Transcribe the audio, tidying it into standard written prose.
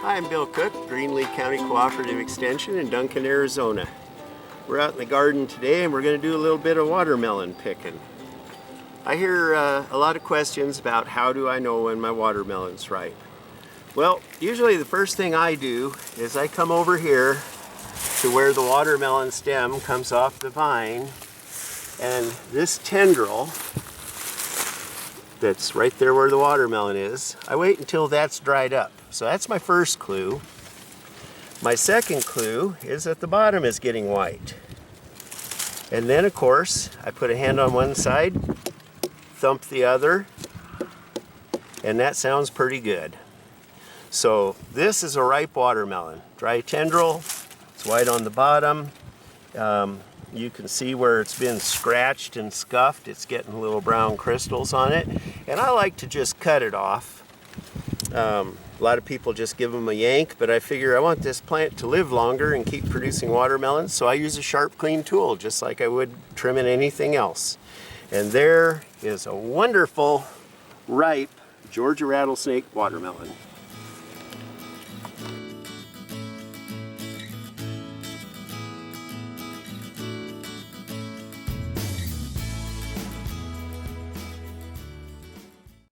Hi, I'm Bill Cook, Greenlee County Cooperative Extension in Duncan, Arizona. We're out in the garden today and we're going to do a little bit of watermelon picking. I hear a lot of questions about how do I know when my watermelon's ripe. Well, usually the first thing I do is I come over here to where the watermelon stem comes off the vine, and this tendril that's right there where the watermelon is, I wait until that's dried up. So that's my first clue. My second clue is that the bottom is getting white. And then of course, I put a hand on one side, thump the other, and that sounds pretty good. So this is a ripe watermelon. Dry tendril, it's white on the bottom. You can see where it's been scratched and scuffed. It's getting little brown crystals on it. And I like to just cut it off. A lot of people just give them a yank, but I figure I want this plant to live longer and keep producing watermelons, so I use a sharp, clean tool, just like I would trimming anything else. And there is a wonderful, ripe Georgia rattlesnake watermelon.